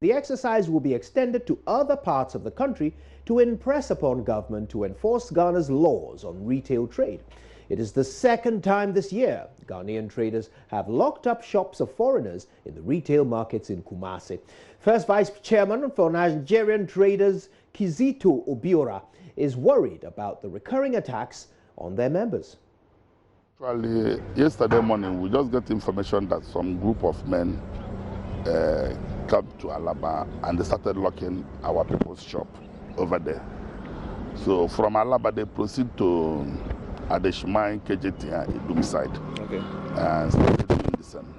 The exercise will be extended to other parts of the country to impress upon government to enforce Ghana's laws on retail trade. It is the second time this year Ghanaian traders have locked up shops of foreigners in the retail markets in Kumasi. First Vice Chairman for Nigerian Traders, Kizito Obiora, is worried about the recurring attacks on their members. Actually, yesterday morning, we just got information that some group of men come to Alaba and they started locking our people's shop over there. So from Alaba, they proceed to Adeshimai, KJT, and Idum side. Okay. And started doing the same.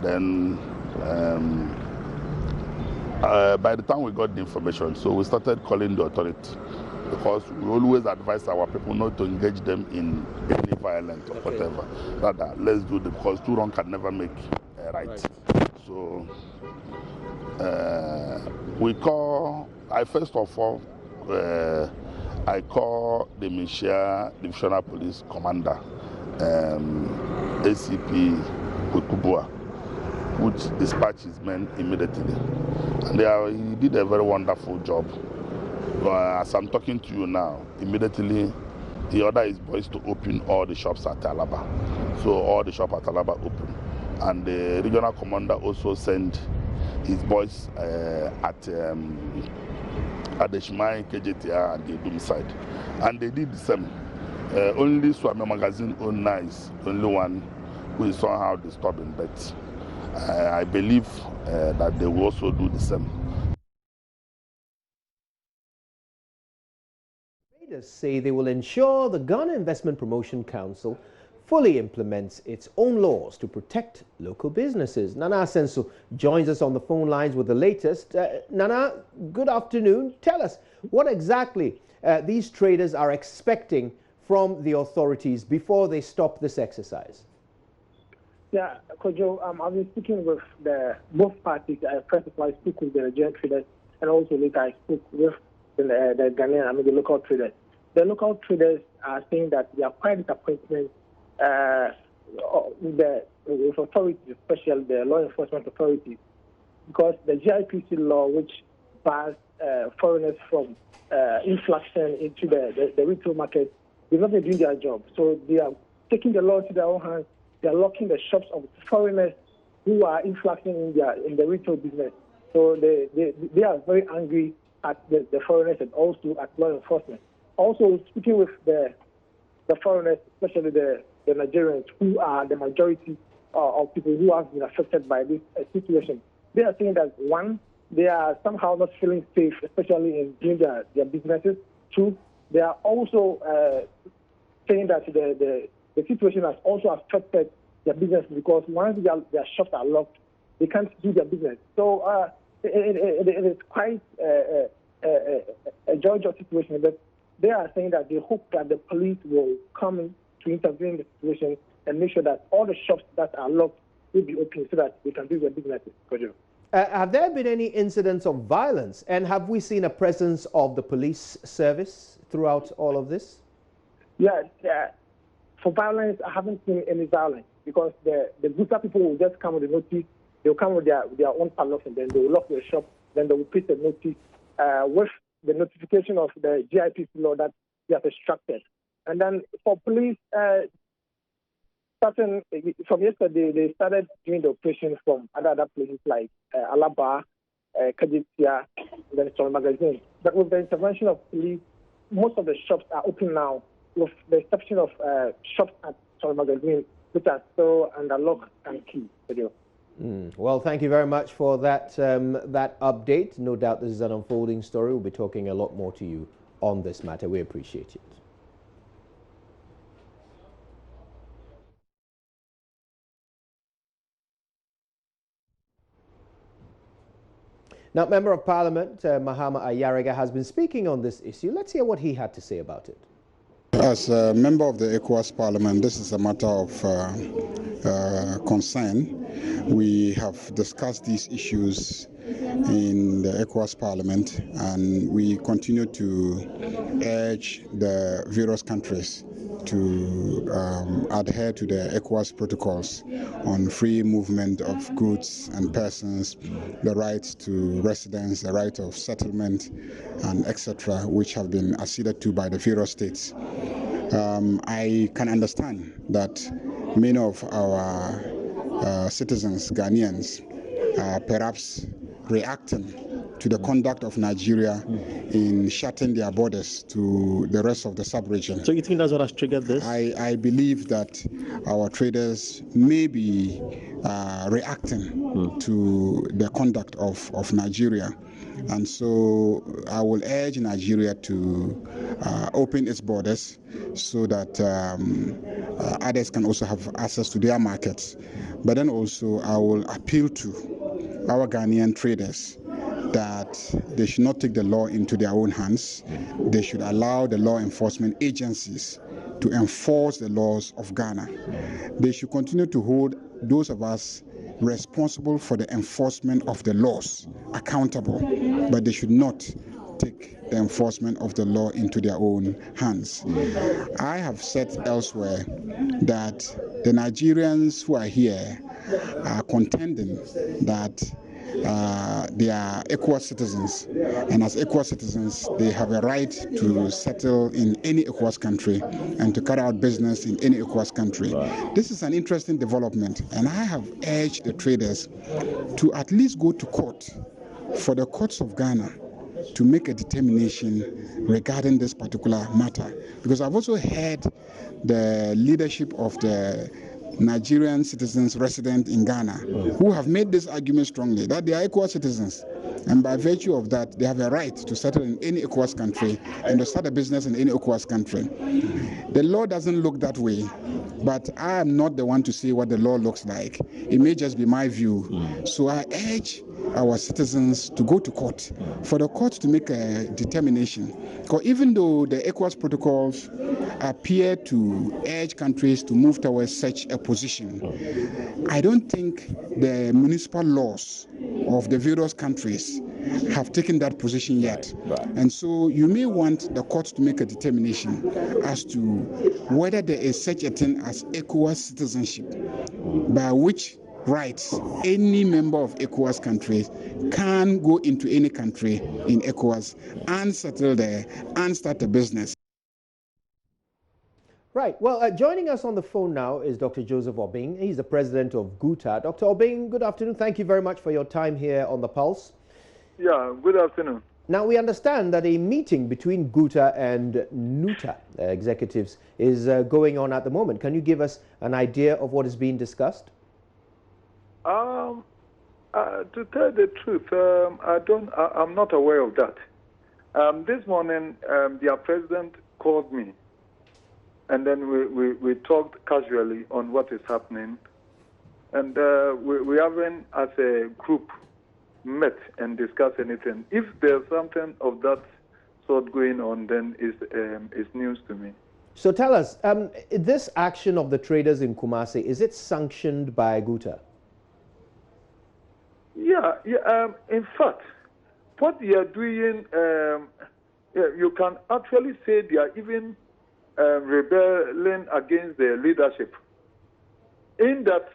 Then, by the time we got the information, so we started calling the authority, because we always advise our people not to engage them in any violence or whatever. Rather, let's do it, because too wrong can never make right. So first of all, I call the Mishia Divisional Police Commander, ACP Kwekubua, which dispatched his men immediately. And he did a very wonderful job. As I'm talking to you now, immediately he ordered his boys to open all the shops at Alaba. So all the shops at Alaba open. And the regional commander also sent his boys at the Shimai, KJTR, and the Idum side. And they did the same. Only Swami Magazine owner is only one who is somehow disturbing, but I believe that they will also do the same. Traders say they will ensure the Ghana Investment Promotion Council fully implements its own laws to protect local businesses. Nana Asenso joins us on the phone lines with the latest. Nana, good afternoon. Tell us what exactly these traders are expecting from the authorities before they stop this exercise. Yeah, Kojo, I've been speaking with both parties. First of all, I spoke with the Nigerian traders, and also later I spoke with the Ghanaian, the local traders. The local traders are saying that they are quite disappointed with authorities, especially the law enforcement authorities, because the GIPC law, which bars foreigners from influxing into the retail market, they're not doing their job. So they are taking the law into their own hands. They are locking the shops of foreigners who are influxing in the retail business. So they are very angry at the foreigners and also at law enforcement. Also, speaking with the foreigners, especially the Nigerians, who are the majority of people who have been affected by this situation, they are saying that, one, they are somehow not feeling safe, especially in doing their businesses. Two, they are also saying that the situation has also affected their business, because once their shops are locked, they can't do their business. So it is quite a joyful situation. But they are saying that they hope that the police will come in to intervene in the situation and make sure that all the shops that are locked will be open so that they can do their businesses. Have there been any incidents of violence, and have we seen a presence of the police service throughout all of this? Yes. For violence, I haven't seen any violence, because the Busa people will just come with a notice. They'll come with their own padlocks, and then they will lock their shop. Then they will put a notice with the notification of the GIPC law that they have extracted. And then for police, starting from yesterday, they started doing the operation from other places like Alaba, Kajitia, and then Story Magazine. But with the intervention of police, most of the shops are open now, with the exception of shops at Story Magazine, which are still under lock and key. Well, thank you very much for that update. No doubt this is an unfolding story. We'll be talking a lot more to you on this matter. We appreciate it. Now, Member of Parliament Mahama Ayariga has been speaking on this issue. Let's hear what he had to say about it. As a member of the ECOWAS Parliament, this is a matter of concern. We have discussed these issues in the ECOWAS Parliament, and we continue to urge the various countries to adhere to the ECOWAS protocols on free movement of goods and persons, the right to residence, the right of settlement, and etc., which have been acceded to by the various states. I can understand that many of our citizens, Ghanaians, are perhaps reacting to the conduct of Nigeria in shutting their borders to the rest of the sub-region. So you think that's what has triggered this? I believe that our traders may be reacting to the conduct of Nigeria. And so I will urge Nigeria to open its borders so that others can also have access to their markets. But then also I will appeal to our Ghanaian traders that they should not take the law into their own hands. They should allow the law enforcement agencies to enforce the laws of Ghana. They should continue to hold those of us responsible for the enforcement of the laws accountable, but they should not take the enforcement of the law into their own hands. I have said elsewhere that the Nigerians who are here are contending that they are ECOWAS citizens, and as ECOWAS citizens, they have a right to settle in any ECOWAS country and to carry out business in any ECOWAS country. This is an interesting development, and I have urged the traders to at least go to court for the courts of Ghana to make a determination regarding this particular matter, because I've also heard the leadership of the Nigerian citizens resident in Ghana who have made this argument strongly that they are ECOWAS citizens, and by virtue of that they have a right to settle in any ECOWAS country and to start a business in any ECOWAS country. The law doesn't look that way, but I am not the one to say what the law looks like. It may just be my view. So I urge our citizens to go to court for the court to make a determination. Because even though the ECOWAS protocols appear to urge countries to move towards such a position, I don't think the municipal laws of the various countries have taken that position yet. And so you may want the court to make a determination as to whether there is such a thing as ECOWAS citizenship, by which rights any member of ECOWAS countries can go into any country in ECOWAS and settle there and start a business. Right. Well, joining us on the phone now is Dr. Joseph Obeng. He's the president of Goethe. Dr. Obeng, good afternoon. Thank you very much for your time here on The Pulse. Yeah, good afternoon. Now, we understand that a meeting between Goethe and NUTA executives is going on at the moment. Can you give us an idea of what is being discussed? To tell the truth, I'm not aware of that. This morning, their president called me, and then we talked casually on what is happening, and we haven't, as a group, met and discussed anything. If there's something of that sort going on, then it's news to me. So tell us, this action of the traders in Kumasi, is it sanctioned by Goethe? Yeah. In fact, what they are doing, you can actually say they are even rebelling against their leadership. In that,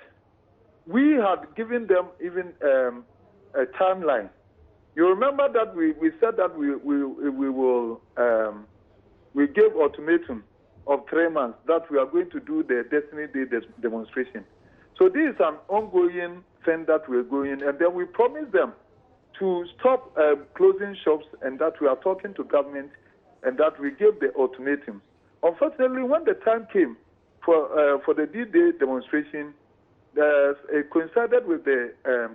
we had given them even a timeline. You remember that we said that we will we gave ultimatum of 3 months that we are going to do the Destiny Day demonstration. So this is an ongoing thing that we're going, and then we promised them to stop closing shops, and that we are talking to government, and that we gave the ultimatum. Unfortunately, when the time came for the D-Day demonstration, it coincided with the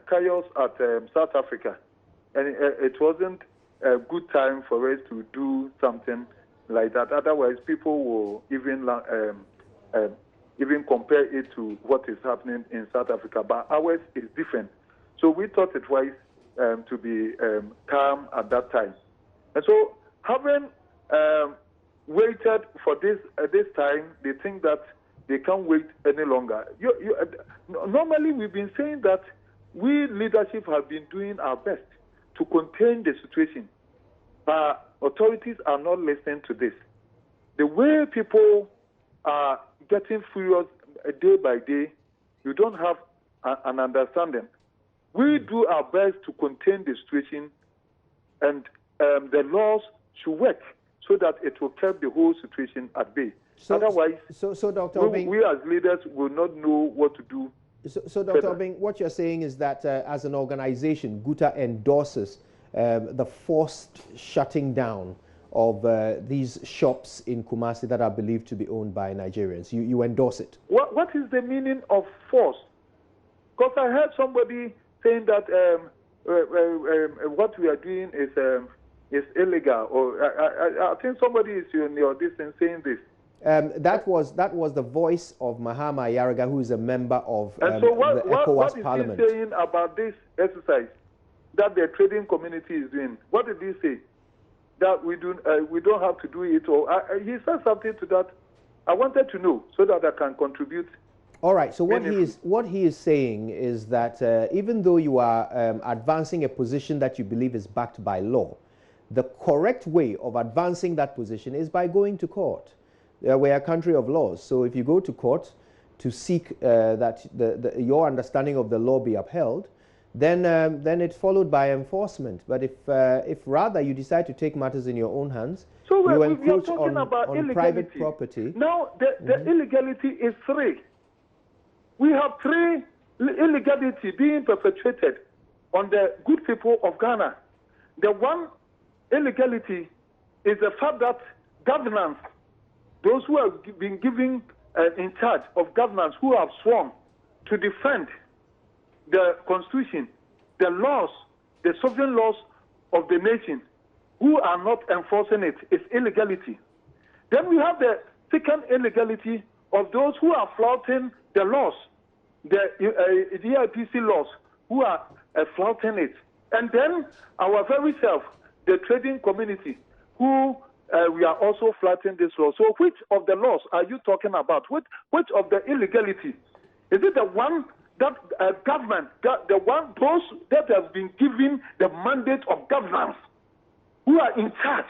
chaos at South Africa, and it wasn't a good time for us to do something like that. Otherwise, people will even compare it to what is happening in South Africa. But ours is different. So we thought it wise to be calm at that time. And so having waited for this time, they think that they can't wait any longer. Normally, we've been saying that we leadership have been doing our best to contain the situation. But authorities are not listening to this. The way people are getting furious day by day. You don't have an understanding. We do our best to contain the situation, and the laws should work so that it will keep the whole situation at bay. Otherwise, Dr. Obeng, we as leaders will not know what to do. So Dr. Obeng, what you're saying is that as an organization, Goethe endorses the forced shutting down of these shops in Kumasi that are believed to be owned by Nigerians. You endorse it? What is the meaning of force? Because I heard somebody saying that what we are doing is illegal, or I think somebody is in your distance saying this. That was the voice of Mahama Ayariga, who is a member of and so the ECOWAS Parliament. What is he saying about this exercise that the trading community is doing? What did he say? That we don't have to do it, or he said something to that. I wanted to know so that I can contribute. All right. So what he is saying is that even though you are advancing a position that you believe is backed by law, the correct way of advancing that position is by going to court. We're a country of laws, so if you go to court to seek that your understanding of the law be upheld, then it's followed by enforcement. But if rather you decide to take matters in your own hands, so you we encroach are talking about on private property. Now the illegality is three. We have three illegality being perpetrated on the good people of Ghana. The one illegality is the fact that governance, those who have been given in charge of governance, who have sworn to defend the constitution, the laws, the sovereign laws of the nation, who are not enforcing it, is illegality. Then we have the second illegality of those who are flouting the laws, the DIPC laws, who are flouting it. And then our very self, the trading community, who we are also flouting this law. So which of the laws are you talking about? Which of the illegality? Is it the one that government, those that have been given the mandate of governance, who are in charge,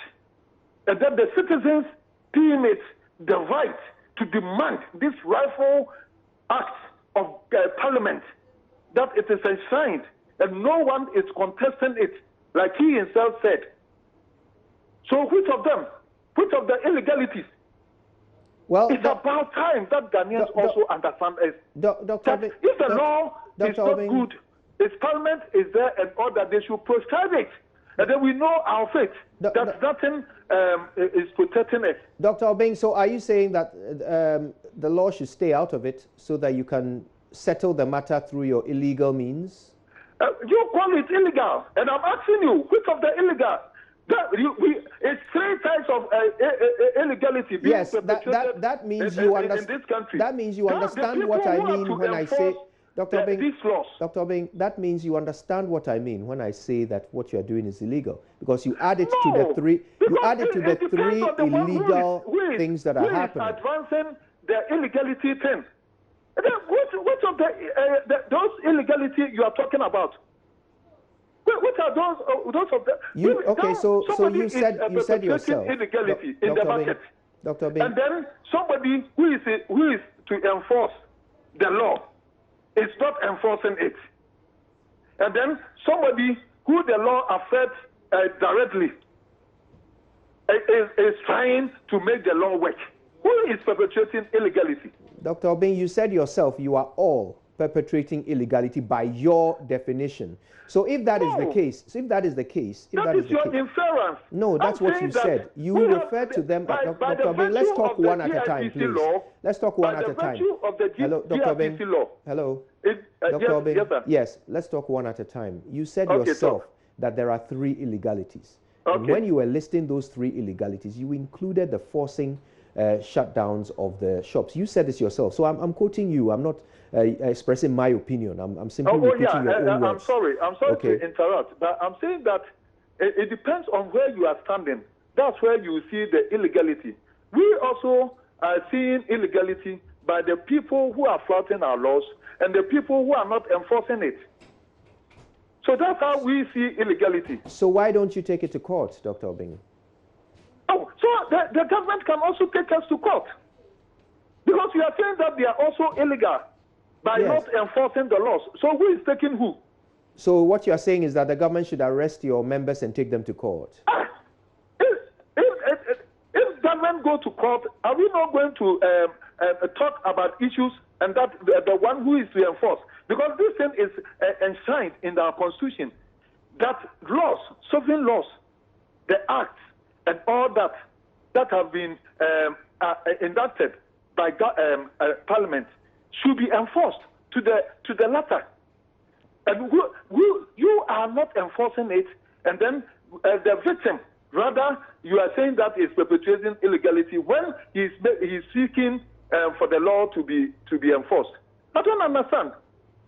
and that the citizens deem it the right to demand this rightful act of Parliament, that it is enshrined, and no one is contesting it, like he himself said. So which of them? Which of the illegalities? Well, it's about time that Ghanaians also understand it. If the law is not good, if Parliament is there and order, they should prescribe it. And then we know our fate, that nothing is protecting it. Dr. Obeng, so are you saying that the law should stay out of it so that you can settle the matter through your illegal means? You call it illegal, and I'm asking you, which of the illegal? It's three types of illegality being perpetrated that means in this country. That means you understand what I mean when I say, Dr. Obeng, these laws. Dr. Obeng, that means you understand what I mean when I say that what you are doing is illegal, because you add it to the three. You add it to the three illegal things that are happening. Advancing the illegality thing. Which of those illegality you are talking about? What are those of them? So you said yourself, illegality in the market. Dr. Obeng. And then somebody who is to enforce the law is not enforcing it. And then somebody who the law affects directly is trying to make the law work. Who is perpetrating illegality? Dr. Obeng, you said yourself you are all perpetrating illegality by your definition. So if that is the case, that is your inference. No, that's what you said. You referred to them. Dr. Obeng, let's talk one at a time, please. Let's talk one at a time. Hello, Dr. Obeng. Hello, Dr. Obeng. Yes, let's talk one at a time. You said yourself that there are three illegalities. And when you were listing those three illegalities, you included the forcing shutdowns of the shops. You said this yourself. So I'm quoting you. I'm not expressing my opinion. I'm simply repeating your own words. I'm sorry to interrupt, but I'm saying that it depends on where you are standing. That's where you see the illegality. We also are seeing illegality by the people who are flouting our laws and the people who are not enforcing it. So that's how we see illegality. So why don't you take it to court, Dr. Obeng? Oh, so the government can also take us to court. Because you are saying that they are also illegal by not enforcing the laws. So who is taking who? So what you are saying is that the government should arrest your members and take them to court. If government go to court, are we not going to talk about issues and that the one who is to enforce? Because this thing is enshrined in our constitution that laws, sovereign laws, the acts and all that have been enacted by Parliament should be enforced to the letter. And you are not enforcing it, and then the victim, rather, you are saying that is perpetrating illegality when he is seeking for the law to be enforced. I don't understand.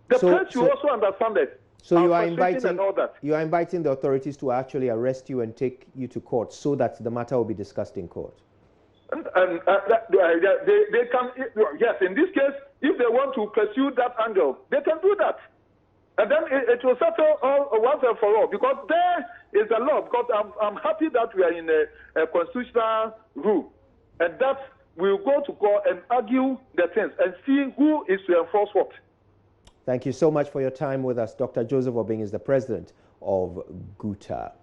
The press should also understand it. So you are inviting the authorities to actually arrest you and take you to court so that the matter will be discussed in court. And they can, yes, in this case, if they want to pursue that angle, they can do that. And then it will settle all once and for all, because there is a law. Because I'm happy that we are in a constitutional rule, and that we'll go to court and argue the things and see who is to enforce what. Thank you so much for your time with us. Dr. Joseph Obeng is the president of Goethe.